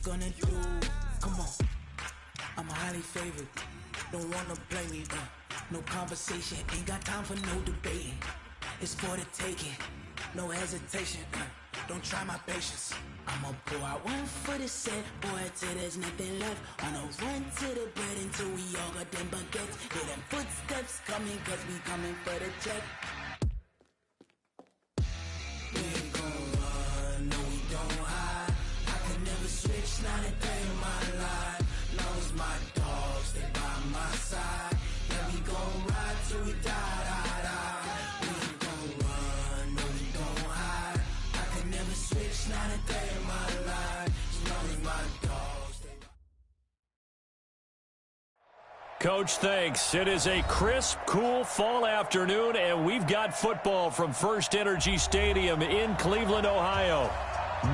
Gonna do, come on, I'm highly favored, don't wanna play me, no conversation, ain't got time for no debating, it's for the taking, no hesitation, don't try my patience, I'ma pour out one for the set, boy, till there's nothing left, on a run to the bread until we all got them baguettes, hear them footsteps coming, cause we coming for the check. We ain't gon' run, no we don't hide, I can never switch, not a day in my life, long as my dogs stay by my side, yeah we gon' ride till we die, die, die. We ain't gon' run, no we don't hide, I can never switch, not a day in my life, as long as my dogs stay by. Coach, thanks. It is a crisp, cool fall afternoon, and we've got football from First Energy Stadium in Cleveland, Ohio.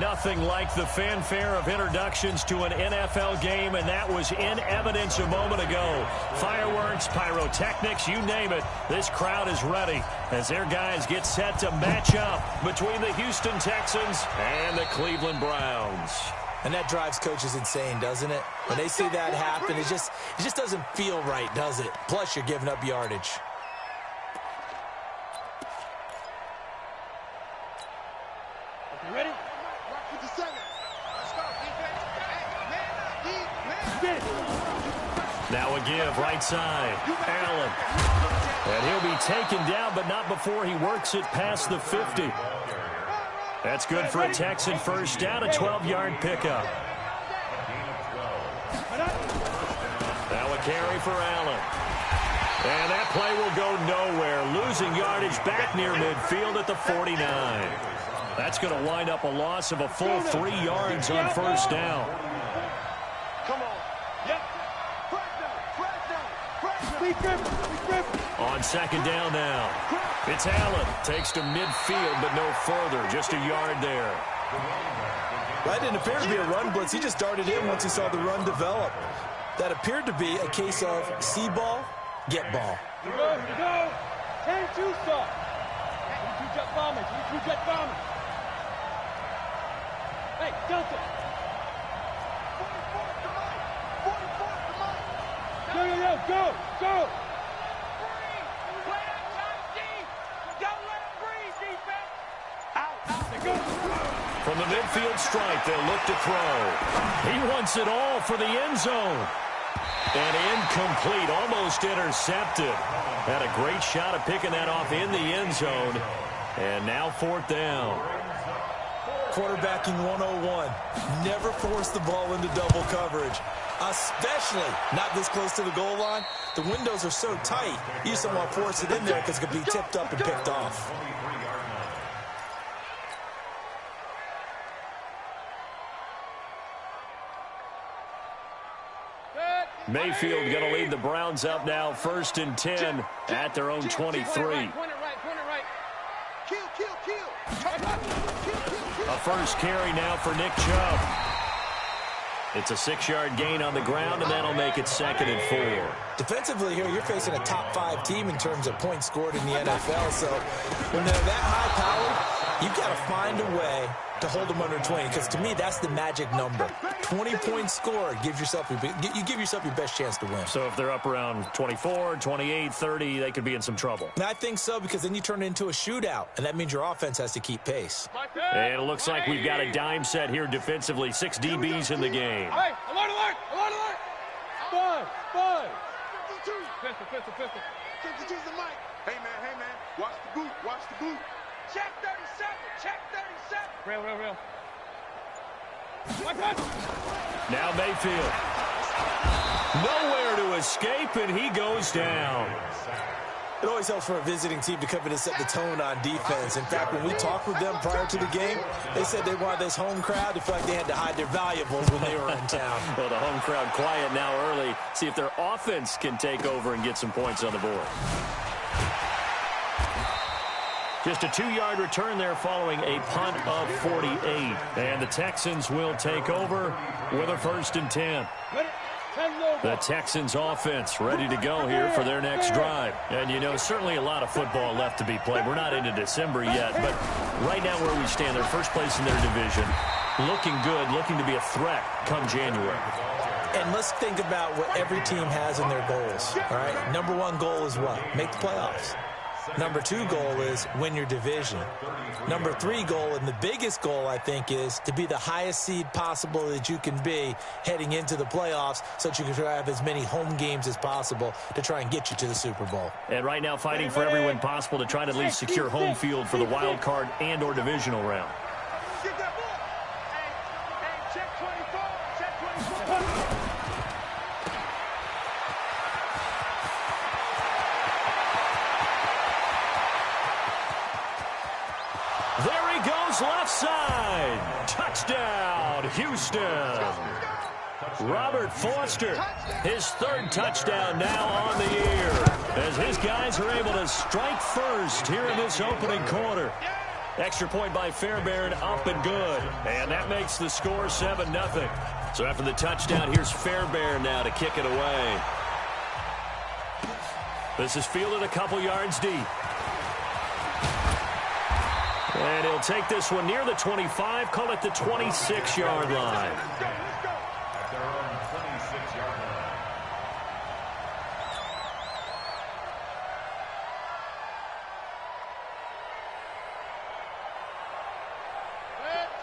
Nothing like the fanfare of introductions to an NFL game, and that was in evidence a moment ago. Fireworks, pyrotechnics, you name it. This crowd is ready as their guys get set to match up between the Houston Texans and the Cleveland Browns. And that drives coaches insane, doesn't it? When they see that happen, it just doesn't feel right, does it? Plus, you're giving up yardage. You ready? Now a give, right side. Allen. And he'll be taken down, but not before he works it past the 50. That's good for a Texan first down, a 12-yard pickup. Now a carry for Allen. And that play will go nowhere, losing yardage back near midfield at the 49. That's going to wind up a loss of a full 3 yards on first down. Come on. Yep. Fresh down. On second down now. It's Allen. Takes to midfield, but no further. Just a yard there. That didn't appear to be a run blitz. He just darted in once he saw the run develop. That appeared to be a case of see ball, get ball. Here we go. 10-2 stop. 2 jet bombers. 2 jet bombers. Hey, Delta. 44 to Mike. Go. From the midfield stripe, they'll look to throw. He wants it all for the end zone. And incomplete, almost intercepted. Had a great shot at picking that off in the end zone. And now fourth down. Quarterbacking 101. Never force the ball into double coverage, especially not this close to the goal line. The windows are so tight, you just don't want to force it in there because it could be tipped up and picked off. Mayfield going to lead the Browns up now, 1st and 10 at their own 23. Point it right. A first carry now for Nick Chubb. It's a 6-yard gain on the ground, and that'll make it 2nd and 4. Defensively here, you're facing a top 5 team in terms of points scored in the NFL. So when they're that high-powered, you've got to find a way to hold them under 20, because to me, that's the magic number. 20 points scored, you give yourself your best chance to win. So if they're up around 24, 28, 30, they could be in some trouble. And I think so, because then you turn it into a shootout, and that means your offense has to keep pace. And it looks like we've got a dime set here defensively. 6 DBs in the game. Hey, alert! 5. Pistol. 52's the mic. Hey, man. Watch the boot. Check 37. Real. Now Mayfield. Nowhere to escape, and he goes down. It always helps for a visiting team to come in and set the tone on defense. In fact, when we talked with them prior to the game, they said they wanted this home crowd to feel like they had to hide their valuables when they were in town. Well, the home crowd quiet now early. See if their offense can take over and get some points on the board. Just a 2-yard return there following a punt of 48. And the Texans will take over with a 1st and 10. The Texans offense ready to go here for their next drive. And, you know, certainly a lot of football left to be played. We're not into December yet, but right now where we stand, they're first place in their division. looking good, looking to be a threat come January. And let's think about what every team has in their goals, all right? Number one goal is what? Make the playoffs. Number two goal is win your division. Number three goal, and the biggest goal, I think, is to be the highest seed possible that you can be heading into the playoffs so that you can have as many home games as possible to try and get you to the Super Bowl. And right now fighting for every win possible to try to at least secure home field for the wild card and or divisional round. There he goes, left side. Touchdown, Houston. Robert Foster, his third touchdown now on the year, as his guys are able to strike first here in this opening quarter. Extra point by Fairbairn, up and good. And that makes the score 7-0. So after the touchdown, here's Fairbairn now to kick it away. This is fielded a couple yards deep. And he'll take this one near the 25, call it the 26-yard line.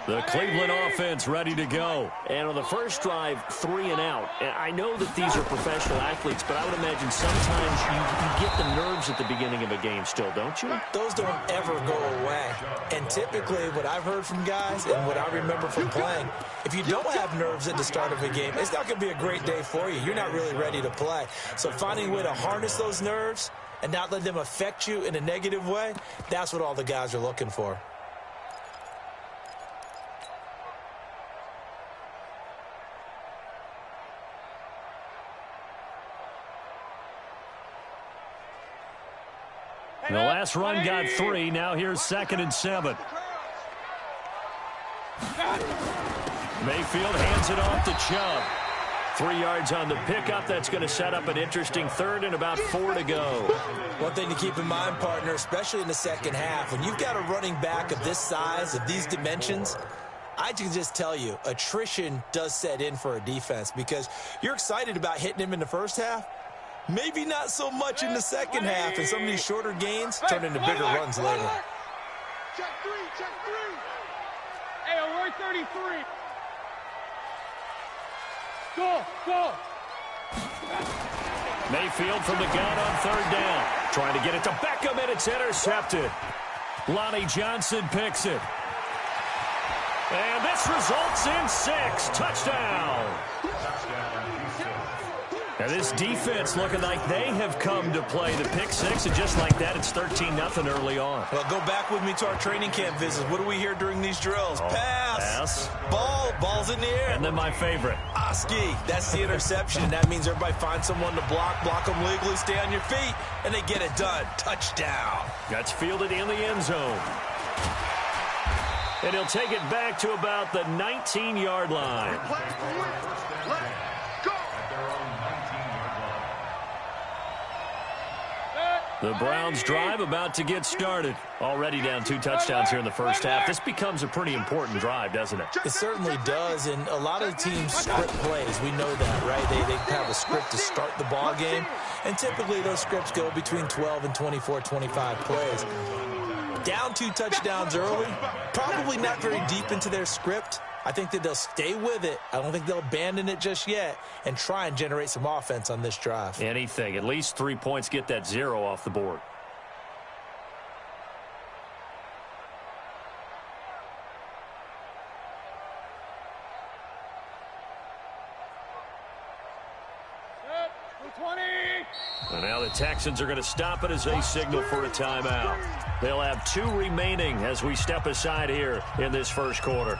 The Cleveland offense ready to go. And on the first drive, 3 and out. And I know that these are professional athletes, but I would imagine sometimes you get the nerves at the beginning of a game still, don't you? Those don't ever go away. And typically what I've heard from guys and what I remember from playing, if you don't have nerves at the start of a game, it's not going to be a great day for you. You're not really ready to play. So finding a way to harness those nerves and not let them affect you in a negative way, that's what all the guys are looking for. The last run got 3. Now here's 2nd and 7. Mayfield hands it off to Chubb. 3 yards on the pickup. That's going to set up an interesting third and about 4 to go. One thing to keep in mind, partner, especially in the second half, when you've got a running back of this size, of these dimensions, I can just tell you, attrition does set in for a defense because you're excited about hitting him in the first half. Maybe not so much in the second half, and some of these shorter gains turn into bigger runs later. Check three. Hey, we're 33. Go. Mayfield from the gun on 3rd down. Trying to get it to Beckham, and it's intercepted. Lonnie Johnson picks it. And this results in 6. Touchdown. Now this defense looking like they have come to play the pick 6, and just like that, it's 13-0 early on. Well, go back with me to our training camp visits. What do we hear during these drills? Pass. Ball's in the air. And then my favorite. Oski, that's the interception. That means everybody finds someone to block them legally, stay on your feet, and they get it done. Touchdown. That's fielded in the end zone. And he'll take it back to about the 19-yard line. The Browns drive about to get started. Already down 2 touchdowns here in the first half. This becomes a pretty important drive, doesn't it? It certainly does, and a lot of the teams script plays. We know that, right? They have a script to start the ball game, and typically those scripts go between 12 and 24, 25 plays. Down 2 touchdowns early, probably not very deep into their script. I think that they'll stay with it. I don't think they'll abandon it just yet and try and generate some offense on this drive. Anything. At least 3 points, get that 0 off the board. And now the Texans are going to stop it as they signal for a timeout. They'll have 2 remaining as we step aside here in this first quarter.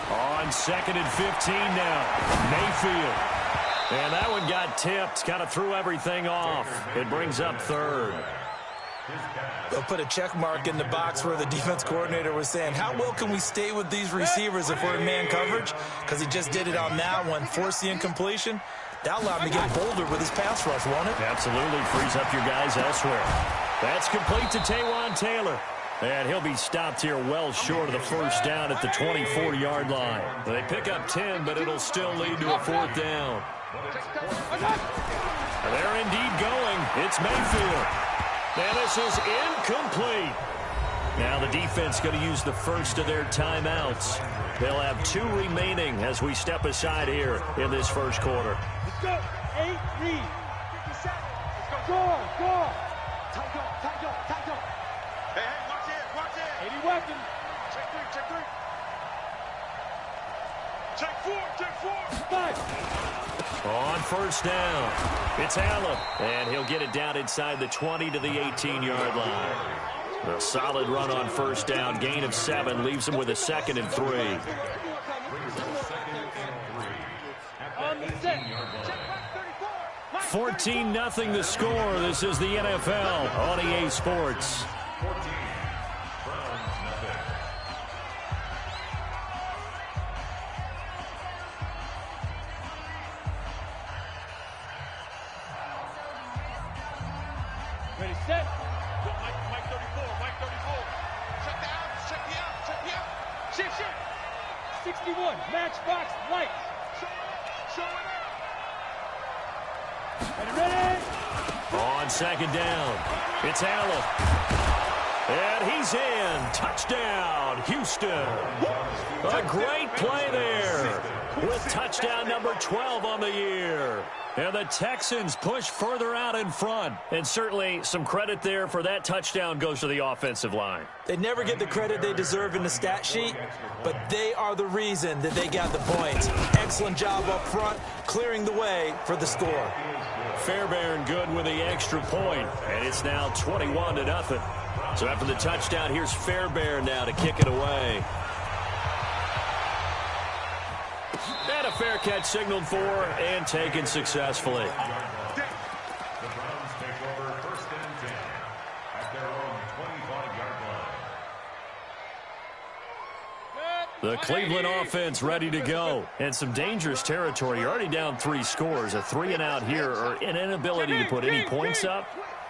On 2nd and 15 now. Mayfield. And that one got tipped, kind of threw everything off. It brings up third. They'll put a check mark in the box where the defense coordinator was saying, how well can we stay with these receivers if we're in man coverage? Because he just did it on that one, forced the incompletion. That allowed him to get bolder with his pass rush, won't it? Absolutely frees up your guys elsewhere. That's complete to Taywan Taylor. And he'll be stopped here well short of the first down at the 24-yard line. They pick up 10, but it'll still lead to a fourth down. They're indeed going. It's Mayfield. And this is incomplete. Now the defense going to use the first of their timeouts. They'll have 2 remaining as we step aside here in this first quarter. Let's go. 8 lead. 50 seconds. Let's go. Go on. Go on. Tight up. Tight up. Tight up. Hey, watch it. Watch it. 80 weapon. Check 3. Check 3. Check 4. Check 4. 5. On first down, it's Allen, and he'll get it down inside the 20 to the 18-yard line. A solid run on first down, gain of 7, leaves him with a 2nd and 3. 14-0 the score. This is the NFL on EA Sports. Ready, set. Go, Mike 34, Mike 34. Check the out, check the out, check the out. Shift. 61, matchbox, lights. Show it up. Ready. On second down, it's Allen. And he's in. Touchdown, Houston. A great play there with touchdown number 12 on the year. And the Texans push further out in front. And certainly some credit there for that touchdown goes to the offensive line. They never get the credit they deserve in the stat sheet, but they are the reason that they got the points. Excellent job up front, clearing the way for the score. Fairbairn good with the extra point, and it's now 21-0. So after the touchdown, here's Fairbairn now to kick it away. And a fair catch signaled for and taken successfully. The Browns take over 1st and 10 at their own 25-yard line. The Cleveland offense ready to go. And some dangerous territory. You're already down 3 scores. A 3-and-out here or an inability to put any points up.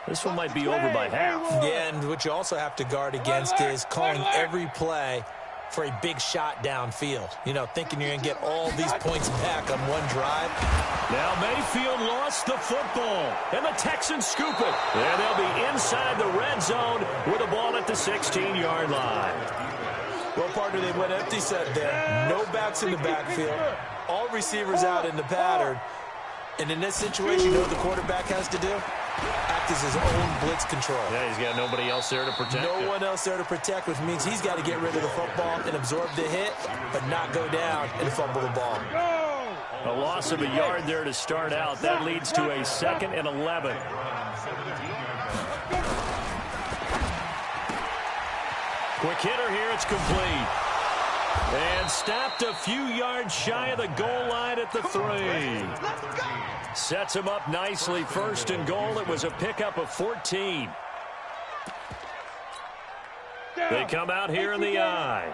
This one might be over by half. Yeah, and what you also have to guard against is calling every play for a big shot downfield. You know, thinking you're going to get all these points back on one drive. Now Mayfield lost the football, and the Texans scoop it. And they'll be inside the red zone with the ball at the 16-yard line. Well, partner, they went empty set there. No backs in the backfield. All receivers out in the pattern. And in this situation, you know what the quarterback has to do? Act as his own blitz control. Yeah, he's got nobody else there to protect him. No one else there to protect, which means he's got to get rid of the football and absorb the hit, but not go down and fumble the ball. A loss of a yard there to start out. That leads to a 2nd and 11. Quick hitter here. It's complete. And stopped a few yards shy of the goal line at the 3. Sets him up nicely. 1st and goal. It was a pickup of 14. They come out here in the I.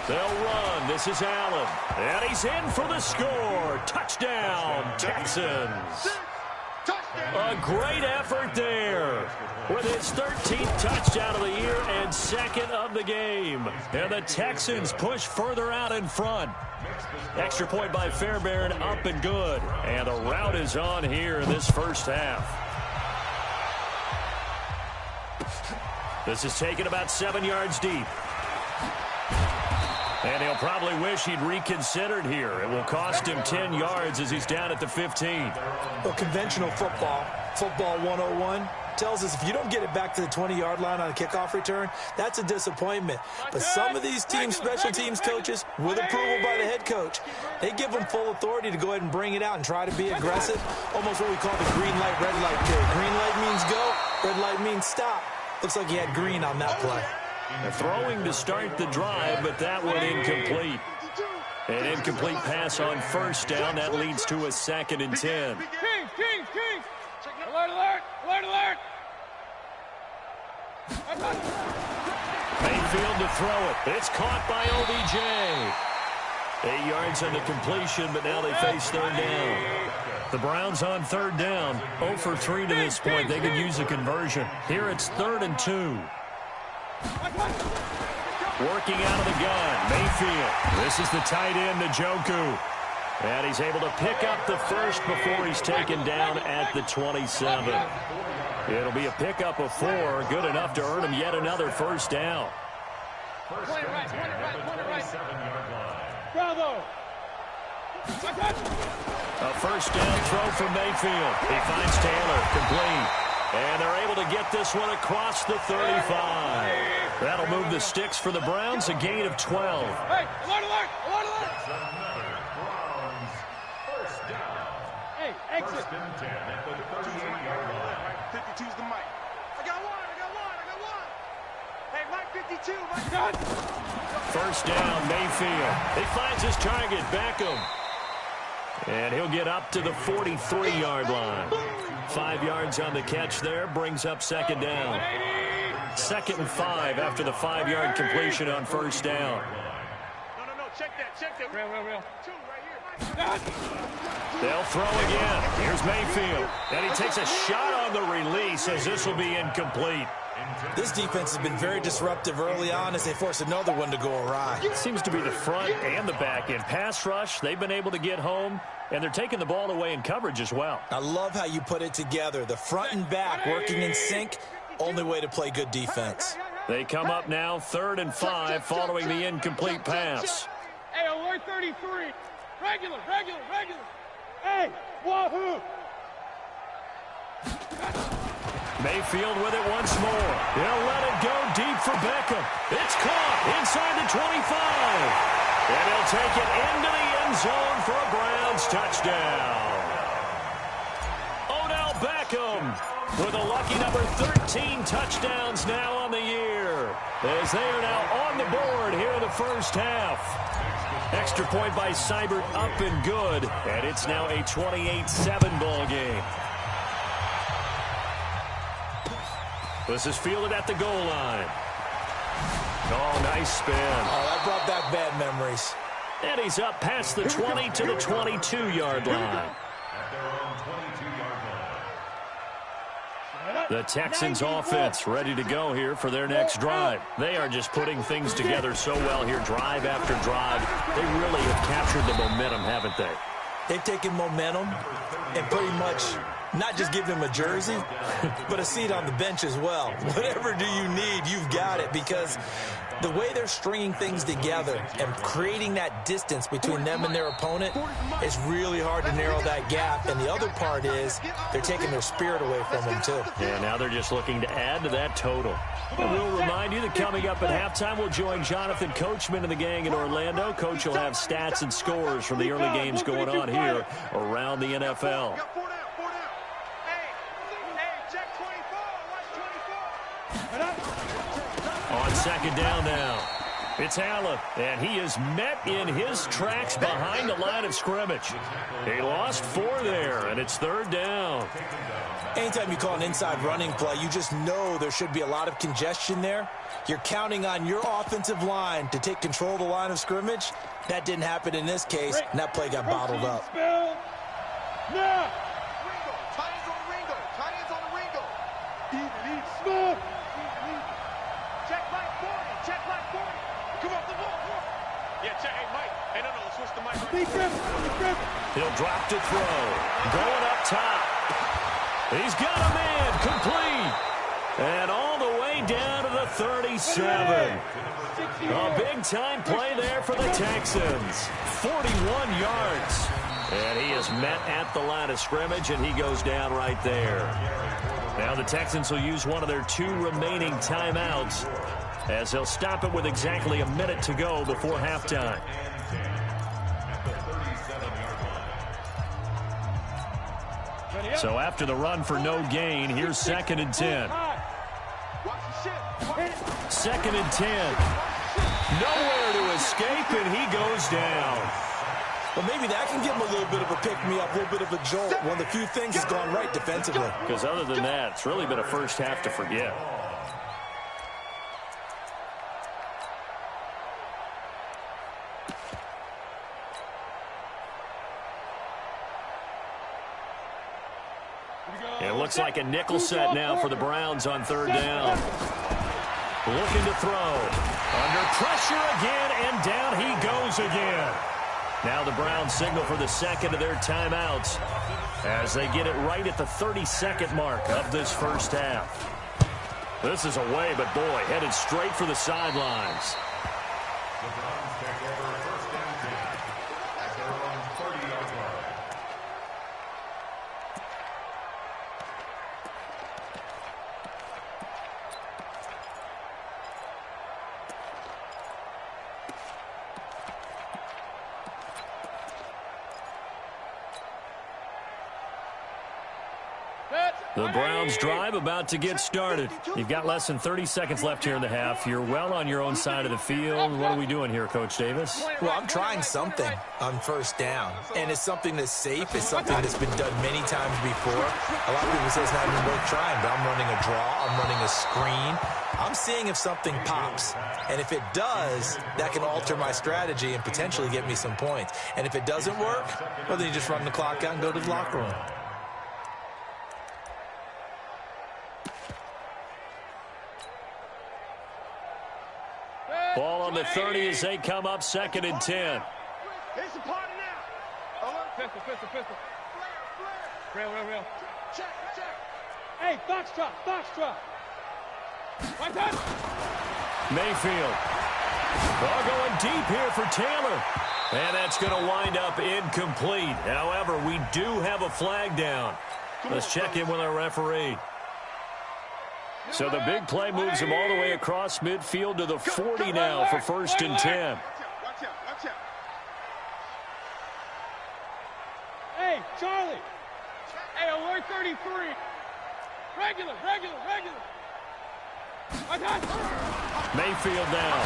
They'll run. This is Allen. And he's in for the score. Touchdown, Texans. A great effort there with his 13th touchdown of the year and 2nd of the game. And the Texans push further out in front. Extra point by Fairbairn, up and good. And the rout is on here in this first half. This is taken about 7 yards deep. And he'll probably wish he'd reconsidered here. It will cost him 10 yards as he's down at the 15. Well, conventional football 101, tells us if you don't get it back to the 20-yard line on a kickoff return, that's a disappointment. But some of these teams, special teams coaches, with approval by the head coach, they give them full authority to go ahead and bring it out and try to be aggressive, almost what we call the green light, red light period. Green light means go, red light means stop. Looks like he had green on that play. Throwing to start the drive, but that one incomplete. An incomplete pass on first down. That leads to a 2nd and 10. Kings! Alert, alert! Alert, alert! Mayfield to throw it. It's caught by OBJ. 8 yards on the completion, but now they face 3rd down. The Browns on 3rd down. 0 for 3 to this point. They could use a conversion. Here it's 3rd and 2. Working out of the gun, Mayfield. This is the tight end, Njoku. And he's able to pick up the first before he's taken down at the 27. It'll be a pickup of 4, good enough to earn him yet another 1st down. Bravo! A 1st down throw from Mayfield. He finds Taylor, complete. And they're able to get this one across the 35. That'll move the sticks for the Browns, a gain of 12. Hey, alert, alert! Alert, alert! Browns, 1st down. Hey, exit! 1st and 10 at the 38-yard line. 52's the mic. I got one. Hey, Mike 52, Mike. Done. 1st down, Mayfield. He finds his target, Beckham. And he'll get up to the 43-yard line. 5 yards on the catch there, brings up 2nd down. 2nd and 5 after the 5-yard completion on 1st down. No, check that. Real. 2 right here. They'll throw again. Here's Mayfield. And he takes a shot on the release as this will be incomplete. This defense has been very disruptive early on as they force another one to go awry. It seems to be the front and the back end. Pass rush, they've been able to get home, and they're taking the ball away in coverage as well. I love how you put it together. The front and back working in sync, only way to play good defense. They come up now 3rd and 5 following the incomplete pass. Hey, alert 33. Regular. Hey, wahoo! Mayfield with it once more. He'll let it go deep for Beckham. It's caught inside the 25. And he'll take it into the end zone for a Browns touchdown. Odell Beckham with a lucky number 13 touchdowns now on the year, as they are now on the board here in the 1st half. Extra point by Seibert up and good, and it's now a 28-7 ball game. This is fielded at the goal line. Oh, nice spin. Oh, that brought back bad memories. And he's up past the 20 to the 22-yard line. At their own 22-yard line. The Texans offense ready to go here for their next drive. They are just putting things together so well here, drive after drive. They really have captured the momentum, haven't they? They've taken momentum and pretty much not just give him a jersey, but a seat on the bench as well. Whatever do you need, you've got it, because the way they're stringing things together and creating that distance between them and their opponent is really hard to narrow that gap. And the other part is they're taking their spirit away from them, too. Yeah, now they're just looking to add to that total. And we'll remind you that coming up at halftime, we'll join Jonathan Coachman and the gang in Orlando. Coach will have stats and scores from the early games going on here around the NFL. On 2nd down now, it's Allen, and he is met in his tracks behind the line of scrimmage. He lost 4 there, and it's 3rd down. Anytime you call an inside running play, you just know there should be a lot of congestion there. You're counting on your offensive line to take control of the line of scrimmage. That didn't happen in this case, and that play got bottled up. Now! Tie-ins on the Ringo. Eat, smooth! Check like 40. Come off the ball. Yeah, check. Hey, Mike. Hey, no, let's switch the mic right Grip. He'll drop to throw. Going up top. He's got a man complete. And all the way down to the 37. A big-time play there for the Texans. 41 yards. And he is met at the line of scrimmage, and he goes down right there. Now the Texans will use one of their 2 remaining timeouts, as they'll stop it with exactly a minute to go before halftime. So after the run for no gain, here's 2nd and 10. 2nd and 10. Nowhere to escape, and he goes down. Well, maybe that can give them a little bit of a pick-me-up, a little bit of a jolt when the few things has gone right defensively. Because other than that, it's really been a first half to forget. It looks like a nickel set now for the Browns on third down. Looking to throw. Under pressure again, and down he goes again. Now the Browns signal for the second of their timeouts as they get it right at the 30-second mark of this first half. This is away, but boy, headed straight for the sidelines. The Browns take over first and 10 at their own 30-yard line. The Browns drive about to get started. You've got less than 30 seconds left here in the half. You're well on your own side of the field. What are we doing here, Coach Davis? Well, I'm trying something on first down, and it's something that's safe. It's something that's been done many times before. A lot of people say it's not even worth trying, but I'm running a draw. I'm running a screen. I'm seeing if something pops, and if it does, that can alter my strategy and potentially get me some points. And if it doesn't work, well, then you just run the clock out and go to the locker room. Ball on the 30 as they come up second and 10. It's a party now. Pistol. Real. Check. Hey, foxtrot. Right time. Mayfield. Ball going deep here for Taylor. And that's going to wind up incomplete. However, we do have a flag down. Let's check in with our referee. So the big play moves him all the way across midfield to the 40 now for first and 10. Watch out. Hey, Charlie. Hey, alert 33. Regular. Right time. Mayfield now.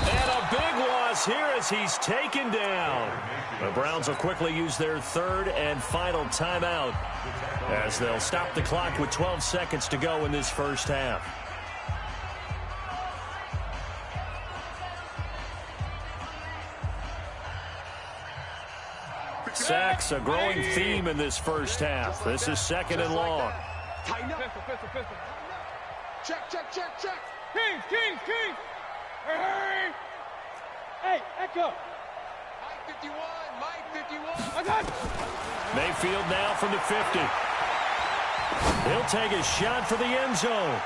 And a big loss here as he's taken down. The Browns will quickly use their third and final timeout as they'll stop the clock with 12 seconds to go in this first half. Sacks, a growing theme in this first half. This is second and long. Tighten up. Pistol. Check. Kings. Hurry. Hey, Echo. Mike 51. Right time. Mayfield now from the 50. He'll take a shot for the end zone.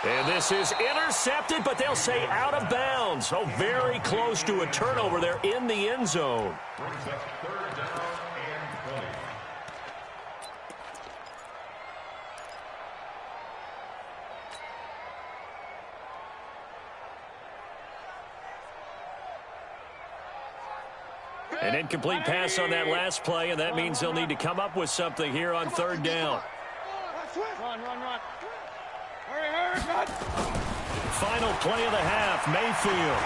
And this is intercepted, but they'll say out of bounds. So very close to a turnover there in the end zone. Brings up third down and 20. An incomplete pass on that last play, and that means they'll need to come up with something here on third down. Run. Hurry, run. Final play of the half, Mayfield.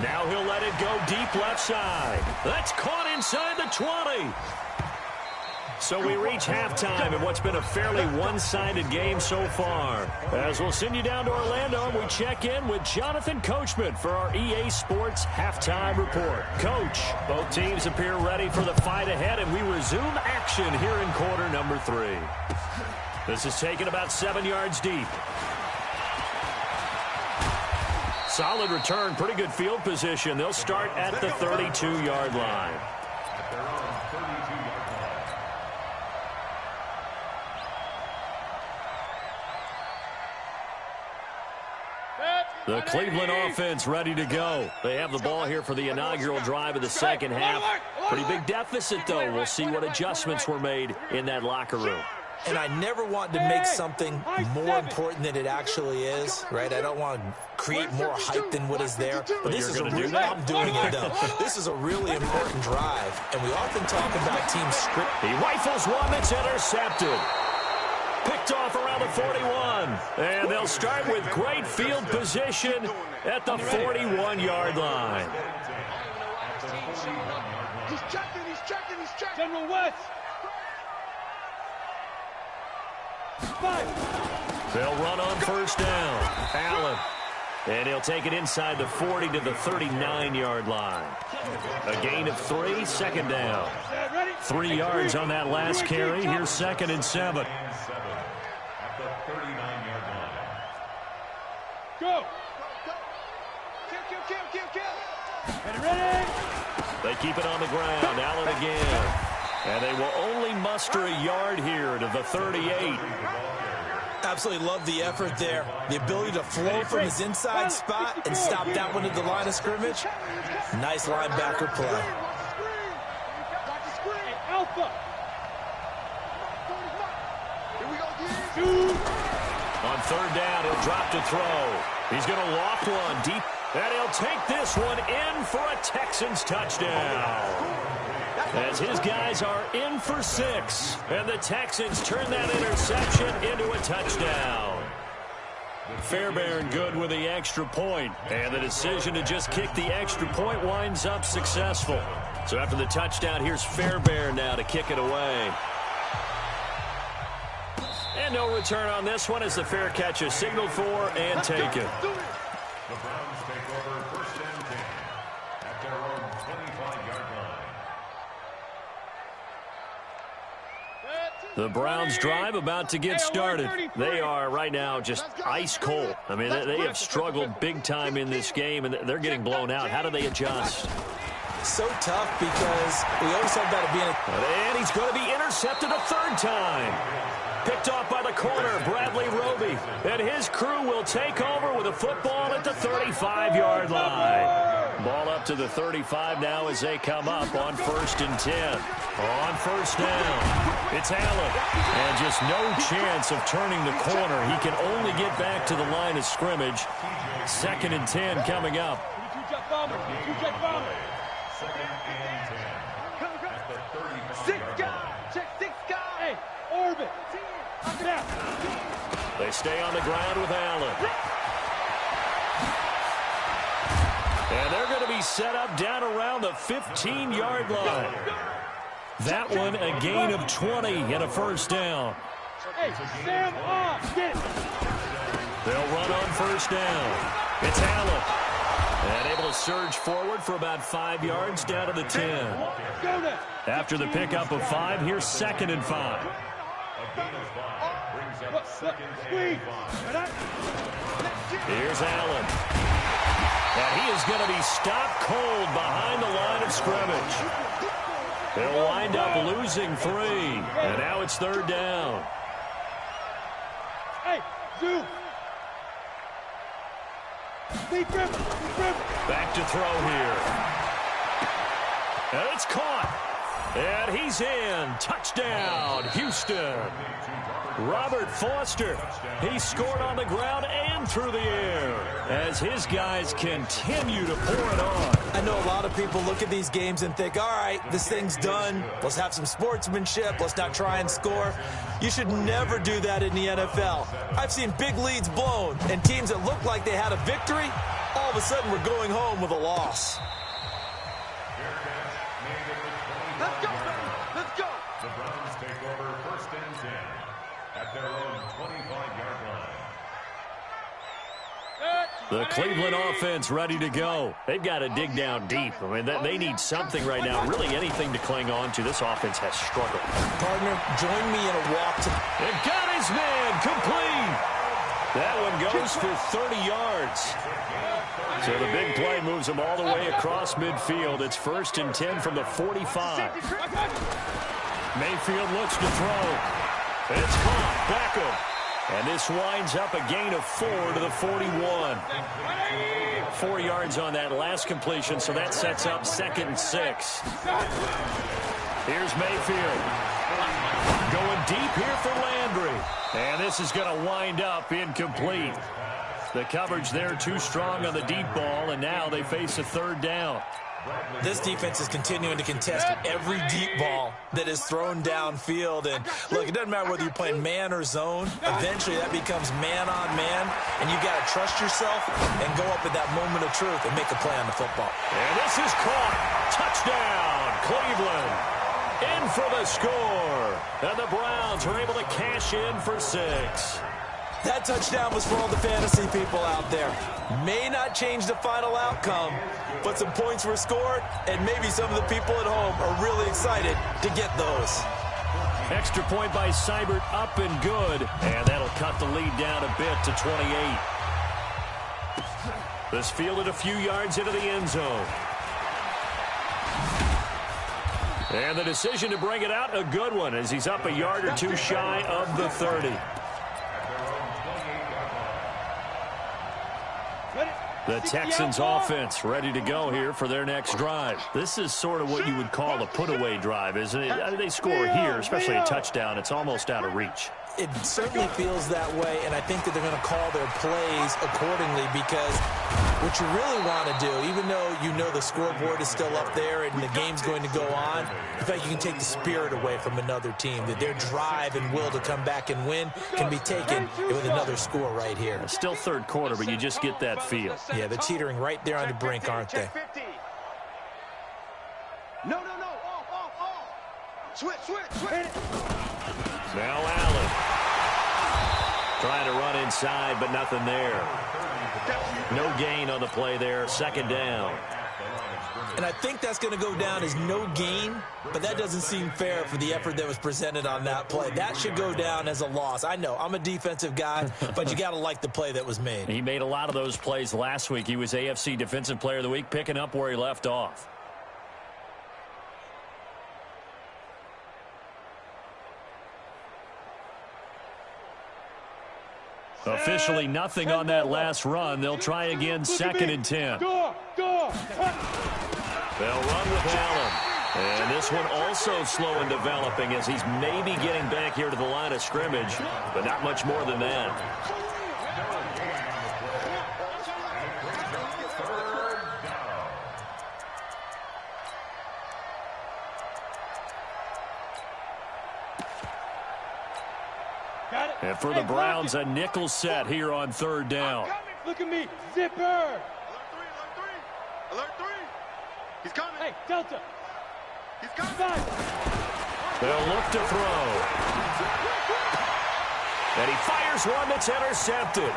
Now he'll let it go deep left side. That's caught inside the 20. So we reach halftime in what's been a fairly one-sided game so far. As we'll send you down to Orlando, and we check in with Jonathan Coachman for our EA Sports Halftime Report. Coach, both teams appear ready for the fight ahead, and we resume action here in quarter number 3. This is taken about 7 yards deep. Solid return, pretty good field position. They'll start at the 32-yard line. At their own 32-yard line. The Cleveland offense ready to go. They have the ball here for the inaugural drive of the second half. Pretty big deficit, though. We'll see what adjustments were made in that locker room. And I never want to make something more important than it actually is, right? I don't want to create more hype than what is there. But this is a real, I'm doing it, though. This is a really important drive. And we often talk about team script. He rifles one that's intercepted. Picked off around the 41. And they'll start with great field position at the 41-yard line. He's checking, he's checking, he's checking. General West. 5. They'll run on first down. Allen. And he'll take it inside the 40 to the 39-yard line. A gain of 3, second down. 3 yards on that last carry. Here's 2nd and 7. At the 39-yard line. Go. Kill. Ready. They keep it on the ground. Allen again. And they will only muster a yard here to the 38. Absolutely love the effort there. The ability to flow from his inside spot and stop that one at the line of scrimmage. Nice linebacker play. Alpha. On third down, he'll drop to throw. He's going to loft one deep. And he'll take this one in for a Texans touchdown. As his guys are in for 6. And the Texans turn that interception into a touchdown. Fairbairn good with the extra point. And the decision to just kick the extra point winds up successful. So after the touchdown, here's Fairbairn now to kick it away. And no return on this one as the fair catch is signaled for and taken. The Browns take over 1st and 10 at their own 25-yard line. The Browns drive about to get started. They are right now just ice cold. I mean, they have struggled big time in this game, and they're getting blown out. How do they adjust? So tough because we always talk about it being And he's going to be intercepted a 3rd time. Picked off by the corner, Bradley Roby. And his crew will take over with a football at the 35-yard line. Ball up to the 35 now as they come up on 1st and 10. On first down, it's Allen. And just no chance of turning the corner. He can only get back to the line of scrimmage. 2nd and 10 coming up. 2-jet bomber. 2-jet bomber. 2nd and 10 at the 35-yard 6 line. guy. Check 6 guy. Hey, orbit. Knock it out. They stay on the ground with Allen. And they're going to be set up down around the 15-yard line. That one a gain of 20 and a 1st down. Hey, Sam off. Get it. They'll run on 1st down. It's Allen. And able to surge forward for about 5 yards down to the 10. Go now. After the pickup of 5, here's 2nd and 5. A gain of 5 brings up 2nd Squeeze. and 5. Here's Allen. And he is going to be stopped cold behind the line of scrimmage. They'll wind up losing 3. And now it's 3rd down. Hey, Zoo. Deep river. Back to throw here. And it's caught. And he's in. Touchdown, Houston. Robert Foster. He scored on the ground and through the air as his guys continue to pour it on. I know a lot of people look at these games and think, all right, this thing's done. Let's have some sportsmanship. Let's not try and score. You should never do that in the NFL. I've seen big leads blown and teams that looked like they had a victory, all of a sudden we're going home with a loss. Let's go. Let's go. The Browns take over 1st and 10 at their own 25-yard line. The Cleveland offense ready to go. They've got to dig down deep. I mean, they need something right now, really anything to cling on to. This offense has struggled. Partner, join me in a walk to... And got his man complete. That one goes for 30 yards. So the big play moves them all the way across midfield. It's 1st and 10 from the 45. Mayfield looks to throw. It's caught. Beckham. And this winds up a gain of 4 to the 41. 4 yards on that last completion, so that sets up 2nd and 6. Here's Mayfield. Going deep here for Landry. And this is going to wind up incomplete. The coverage there too strong on the deep ball, and now they face a 3rd down. This defense is continuing to contest every deep ball that is thrown downfield. And look, it doesn't matter whether you're playing man or zone. Eventually, that becomes man on man, and you've got to trust yourself and go up at that moment of truth and make a play on the football. And this is caught. Touchdown, Cleveland. In for the score. And the Browns are able to cash in for 6. That touchdown was for all the fantasy people out there. May not change the final outcome, but some points were scored, and maybe some of the people at home are really excited to get those. Extra point by Seibert, up and good. And that'll cut the lead down a bit to 28. This fielded a few yards into the end zone. And the decision to bring it out, a good one, as he's up a yard or two shy of the 30. The Texans offense ready to go here for their next drive. This is sort of what you would call a put-away drive, isn't it? They score here, especially a touchdown. It's almost out of reach. It certainly feels that way, and I think that they're going to call their plays accordingly, because what you really want to do, even though you know the scoreboard is still up there and the game's going to go on, in fact, you can take the spirit away from another team, that their drive and will to come back and win can be taken with another score right here. Still third quarter, but you just get that feel. Yeah, they're teetering right there on the brink, aren't they? No. Off. Switch. Now Allen. Trying to run inside, but nothing there. No gain on the play there. Second down. And I think that's going to go down as no gain, but that doesn't seem fair for the effort that was presented on that play. That should go down as a loss. I know, I'm a defensive guy, but you got to like the play that was made. He made a lot of those plays last week. He was AFC Defensive Player of the Week, picking up where he left off. Officially nothing on that last run. They'll try again, 2nd and 10. They'll run with Allen. And this one also slow in developing, as he's maybe getting back here to the line of scrimmage, but not much more than that. And for the Browns, a nickel set here on 3rd down. Look at me, zipper. Alert 3. He's coming. Hey, Delta. He's coming. They'll look to throw. And he fires one that's intercepted.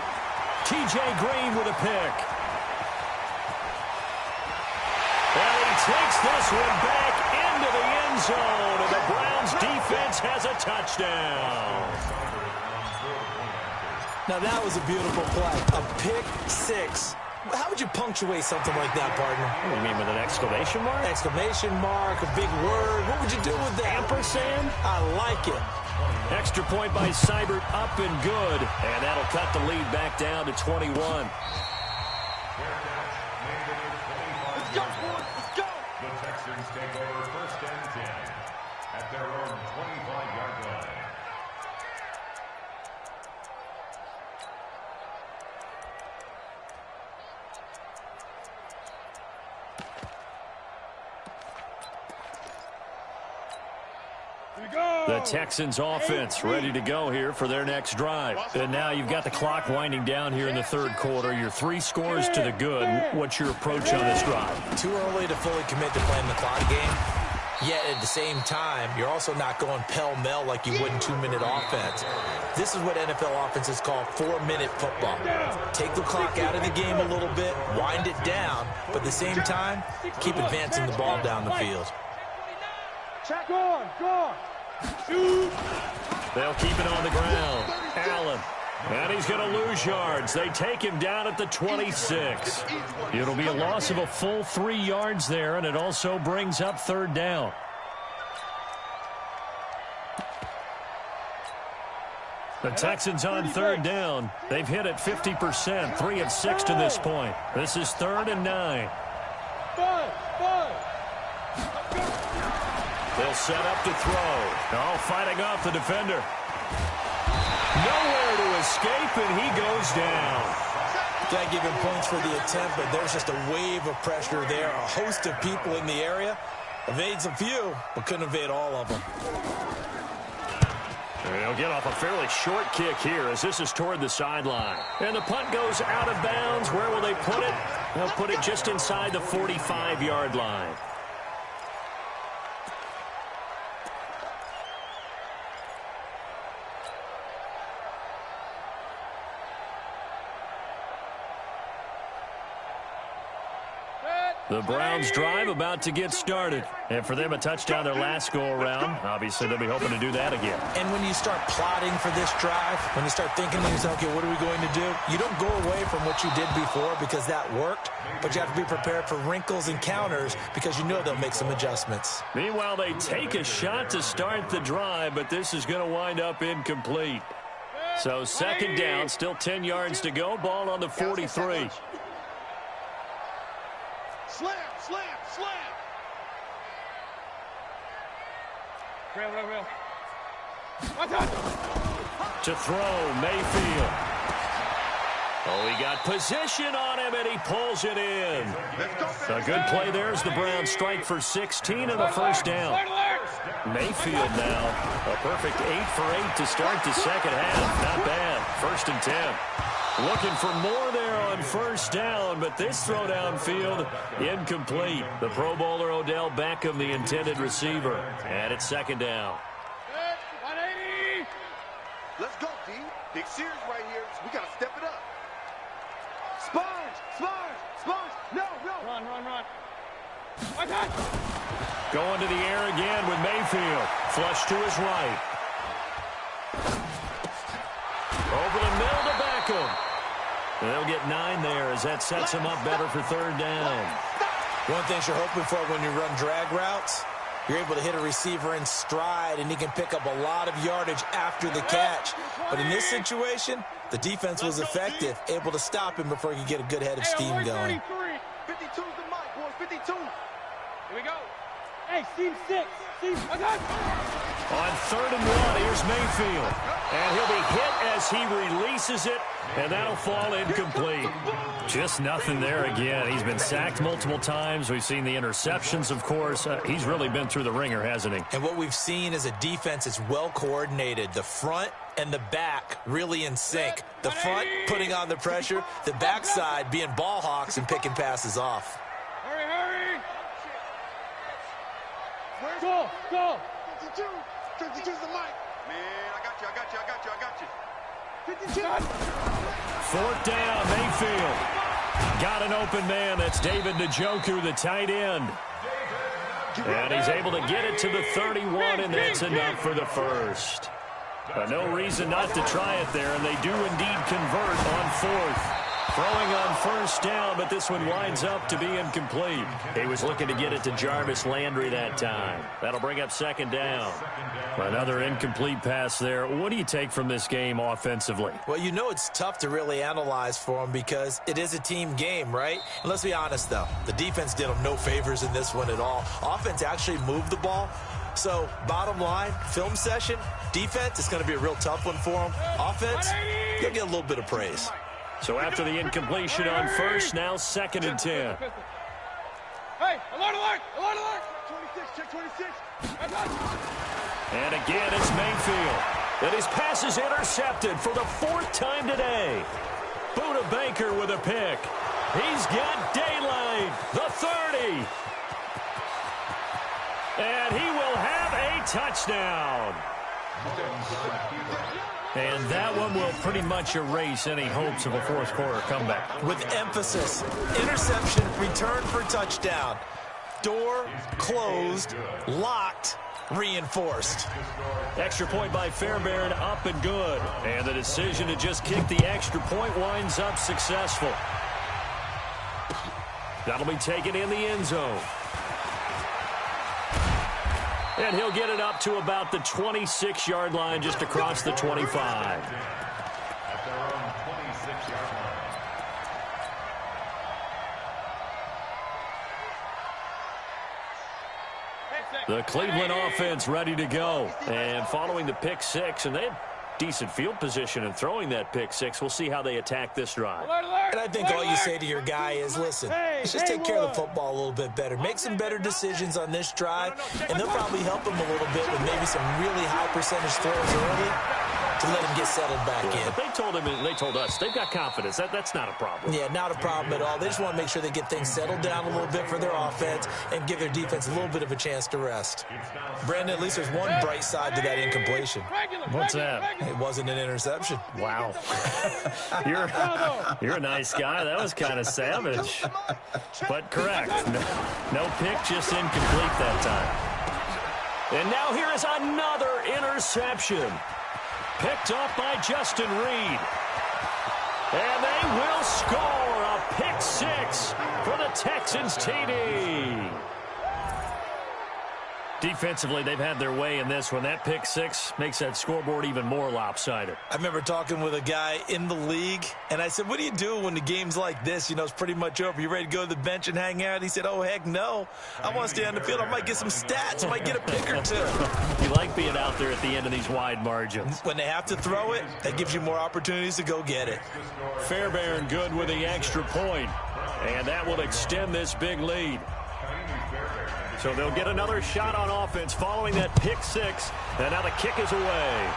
T.J. Green with a pick. And he takes this one back into the end zone. And the Browns defense has a touchdown. Now, that was a beautiful play. A pick six. How would you punctuate something like that, partner? What do you mean, with an exclamation mark? Exclamation mark, a big word. What would you do with that? Ampersand? I like it. Extra point by Seibert, up and good. And that'll cut the lead back down to 21. Let's go, boys. Let's go. The Texans take over 1st and 10 at their own 25-yard line. The Texans offense ready to go here for their next drive. And now you've got the clock winding down here in the 3rd quarter. Your 3 scores to the good. What's your approach on this drive? Too early to fully commit to playing the clock game. Yet at the same time, you're also not going pell-mell like you would in 2-minute offense. This is what NFL offenses call 4-minute football. Take the clock out of the game a little bit, wind it down, but at the same time, keep advancing the ball down the field. Go on. Shoot. They'll keep it on the ground. Allen. And he's going to lose yards. They take him down at the 26. It'll be a loss of a full 3 yards there, and it also brings up 3rd down. The Texans on 3rd down. They've hit it 50%, 3 of 6 to this point. This is 3rd and 9. They'll set up to throw. All fighting off the defender. Nowhere to escape, and he goes down. Can't give him points for the attempt, but there's just a wave of pressure there. A host of people in the area. Evades a few, but couldn't evade all of them. He'll get off a fairly short kick here as this is toward the sideline. And the punt goes out of bounds. Where will they put it? They'll put it just inside the 45-yard line. The Browns drive about to get started. And for them, a touchdown their last go-around. Obviously, they'll be hoping to do that again. And when you start plotting for this drive, when you start thinking to yourself, okay, what are we going to do? You don't go away from what you did before because that worked, but you have to be prepared for wrinkles and counters because you know they'll make some adjustments. Meanwhile, they take a shot to start the drive, but this is going to wind up incomplete. So second down, still 10 yards to go. Ball on the 43. Slam, slam, slam. Real. To throw, Mayfield. Oh, he got position on him, and he pulls it in. A good play there as the Browns strike for 16 and a first down. Mayfield now, a perfect 8 for 8 to start the second half. Not bad. First and 10. Looking for more there on first down, but this throw downfield incomplete. The Pro Bowler Odell Beckham, the intended receiver. And it's second down. 180. Let's go, D. Big series right here. So we got to step it up. Sponge. No. Run. Going to the air again with Mayfield. Flush to his right. Over the middle to Beckham. They'll get 9 there as that sets him up better for third down. One of the things you're hoping for when you run drag routes, you're able to hit a receiver in stride, and he can pick up a lot of yardage after the catch. But in this situation, the defense was effective, able to stop him before he could get a good head of steam going. 52's the mic, boys. 52. Here we go. Hey, Steve 6. On third and 1, here's Mayfield. And he'll be hit as he releases it, and that'll fall incomplete. Just nothing there again. He's been sacked multiple times. We've seen the interceptions, of course. He's really been through the ringer, hasn't he? And what we've seen is a defense that's well coordinated. The front and the back really in sync. The front putting on the pressure, the backside being ball hawks and picking passes off. Hurry. Go. 52's the mic. Man, I got you. 52. Fourth down, Mayfield. Got an open man. That's David Njoku, the tight end. And he's able to get it to the 31, and that's enough for the first. No reason not to try it there, and they do indeed convert on fourth. Throwing on first down, but this one winds up to be incomplete. He was looking to get it to Jarvis Landry that time. That'll bring up second down. Another incomplete pass there. What do you take from this game offensively? Well, you know it's tough to really analyze for him because it is a team game, right? And let's be honest, though. The defense did them no favors in this one at all. Offense actually moved the ball. So, bottom line, film session, defense, it's going to be a real tough one for them. Offense, you'll get a little bit of praise. So after the incompletion on first, now second and 10. Hey, alert! 26, check 26. And again, it's Mayfield. And his pass is intercepted for the 4th time today. Buda Baker with a pick. He's got daylight, the 30. And he will have a touchdown. And that one will pretty much erase any hopes of a fourth quarter comeback. With emphasis, interception, return for touchdown. Door closed, locked, reinforced. Extra point by Fairbairn, up and good. And the decision to just kick the extra point winds up successful. That'll be taken in the end zone. And he'll get it up to about the 26-yard line, just across the 25. At their own 26-yard line. The Cleveland offense ready to go. And following the pick six, and they decent field position and throwing that pick six. We'll see how they attack this drive. And I think all you say to your guy is, listen, let's just take care of the football a little bit better. Make some better decisions on this drive, and they'll probably help him a little bit with maybe some really high percentage throws early to let him get settled back in. But they told him, and they told us, they've got confidence. That's not a problem. Yeah, not a problem at all. They just want to make sure they get things settled down a little bit for their offense and give their defense a little bit of a chance to rest. Brandon, at least there's one bright side to that incompletion. What's that? It wasn't an interception. Wow. You're a nice guy. That was kind of savage. But correct. No pick, just incomplete that time. And now here is another interception. Picked up by Justin Reed. And they will score a pick six for the Texans TD. Defensively, they've had their way in this one. That pick six makes that scoreboard even more lopsided. I remember talking with a guy in the league, and I said, what do you do when the game's like this? You know, it's pretty much over. You ready to go to the bench and hang out? He said, oh, heck no. I want to stay on the field. I might get some stats. I might get a pick or two. You like being out there at the end of these wide margins. When they have to throw it, that gives you more opportunities to go get it. Fairbairn good with the extra point, and that will extend this big lead. So they'll get another shot on offense following that pick six, and now the kick is away.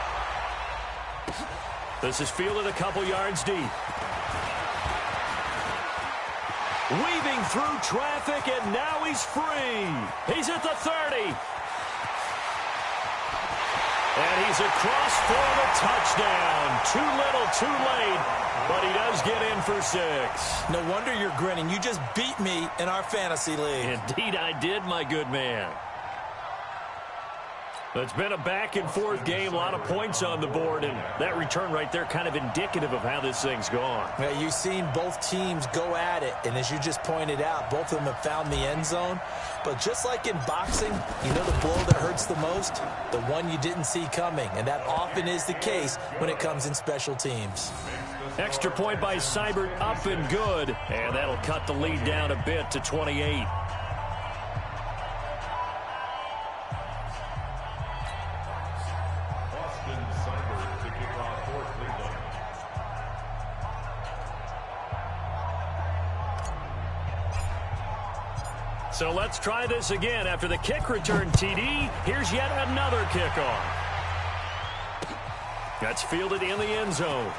This is fielded a couple yards deep. Weaving through traffic, and now he's free. He's at the 30. And he's across for the touchdown. Too little, too late, but he does get in for six. No wonder you're grinning. You just beat me in our fantasy league. Indeed I did, my good man. It's been a back-and-forth game, a lot of points on the board, and that return right there kind of indicative of how this thing's gone. Yeah, you've seen both teams go at it, and as you just pointed out, both of them have found the end zone. But just like in boxing, you know the blow that hurts the most? The one you didn't see coming, and that often is the case when it comes in special teams. Extra point by Seibert, up and good, and that'll cut the lead down a bit to 28. So let's try this again. After the kick return, TD, here's yet another kickoff. That's fielded in the end zone.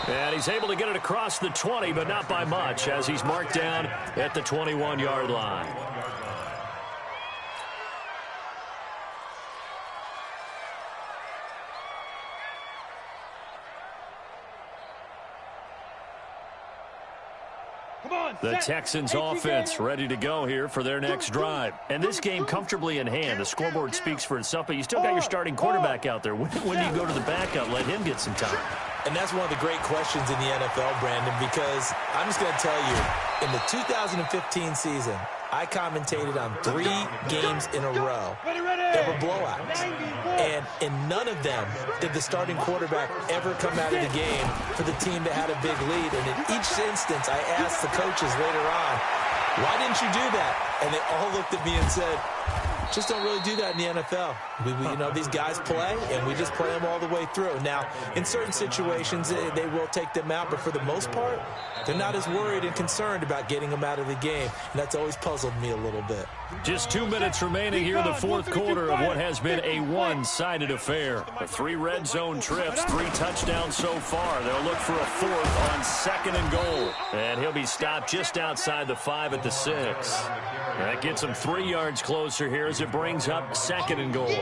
And he's able to get it across the 20, but not by much, as he's marked down at the 21-yard line. The Texans offense ready to go here for their next drive. And this game comfortably in hand. The scoreboard speaks for itself, but you still got your starting quarterback out there. When do you go to the backup? Let him get some time. And that's one of the great questions in the NFL, Brandon, because I'm just going to tell you, in the 2015 season, I commentated on 3 games in a row that were blowouts. And in none of them did the starting quarterback ever come out of the game for the team that had a big lead. And in each instance, I asked the coaches later on, why didn't you do that? And they all looked at me and said, just don't really do that in the NFL. You know, these guys play, and we just play them all the way through. Now, in certain situations, they will take them out, but for the most part, they're not as worried and concerned about getting them out of the game, and that's always puzzled me a little bit. Just 2 minutes remaining here in the fourth quarter of what has been a one-sided affair. The 3 red zone trips, 3 touchdowns so far. They'll look for a fourth on 2nd and goal. And he'll be stopped just outside the 5 at the 6. That gets him 3 yards closer here as it brings up 2nd and goal.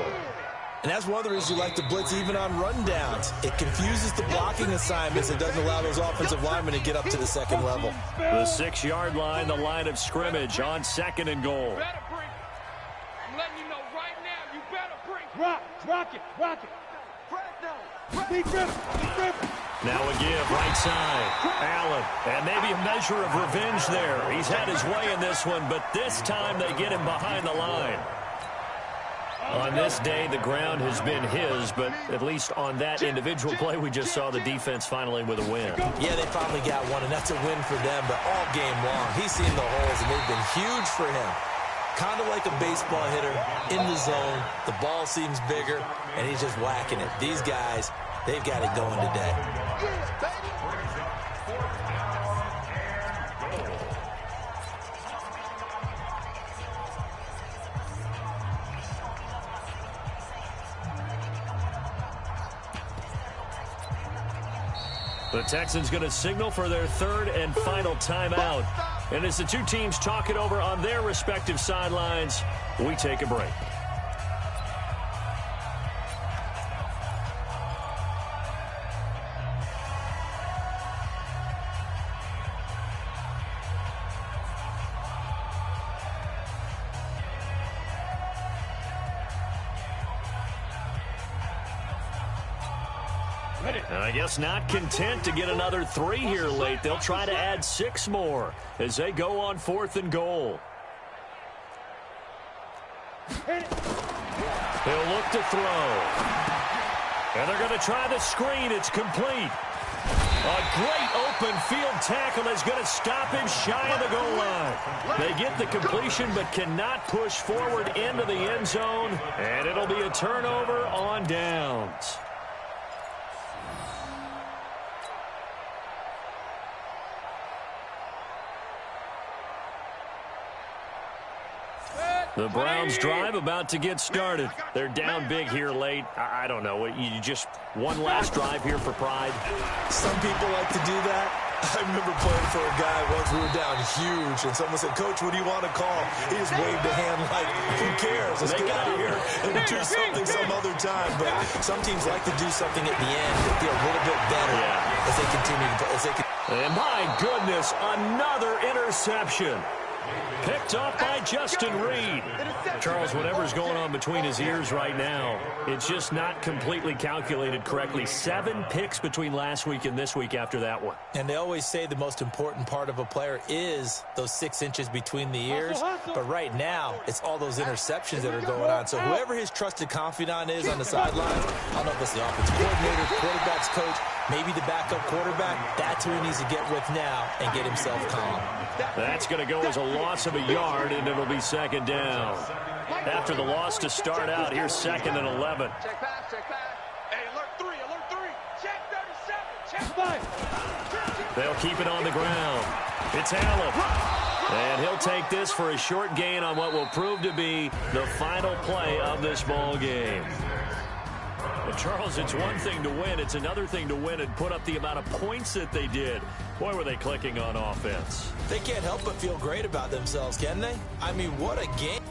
And that's one of the reasons you like to blitz even on rundowns. It confuses the blocking assignments and doesn't allow those offensive linemen to get up to the second level. The 6-yard line, the line of scrimmage on 2nd and goal. I'm letting you know right now, you better bring. Rock it. Now a give, right side. Allen, and maybe a measure of revenge there. He's had his way in this one, but this time they get him behind the line. On this day, the ground has been his, but at least on that individual play, we just saw the defense finally with a win. Yeah, they finally got one, and that's a win for them, but all game long, he's seen the holes, and they've been huge for him. Kind of like a baseball hitter in the zone. The ball seems bigger, and he's just whacking it. These guys, they've got it going today. The Texans going to signal for their third and final timeout. And as the two teams talk it over on their respective sidelines, we take a break. And I guess not content to get another 3 here late. They'll try to add 6 more as they go on 4th and goal. They'll look to throw. And they're going to try the screen. It's complete. A great open field tackle is going to stop him shy of the goal line. They get the completion but cannot push forward into the end zone. And it'll be a turnover on downs. The Browns drive about to get started. They're down big here late. I don't know. You just one last drive here for pride. Some people like to do that. I remember playing for a guy once. We were down huge, and someone said, "Coach, what do you want to call?" He just waved a hand like, "Who cares? Let's get out of here and do something some other time." But some teams like to do something at the end to feel a little bit better as they continue to play. And my goodness, another interception. Picked off by Justin Reed. Charles, whatever's going on between his ears right now, it's just not completely calculated correctly. 7 picks between last week and this week after that one. And they always say the most important part of a player is those 6 inches between the ears. But right now, it's all those interceptions that are going on. So whoever his trusted confidant is on the sidelines, I don't know if it's the offensive coordinator, quarterback's coach, maybe the backup quarterback, that's who he needs to get with now and get himself calm. That's going to go as a loss of a yard, and it'll be 2nd down. After the loss to start out, here's 2nd and 11. Check back, check back. Hey, alert 3, alert 3. Check 37, check 5. They'll keep it on the ground. It's Allen. And he'll take this for a short gain on what will prove to be the final play of this ball game. But Charles, it's one thing to win. It's another thing to win and put up the amount of points that they did. Boy, were they clicking on offense. They can't help but feel great about themselves, can they? I mean, what a game.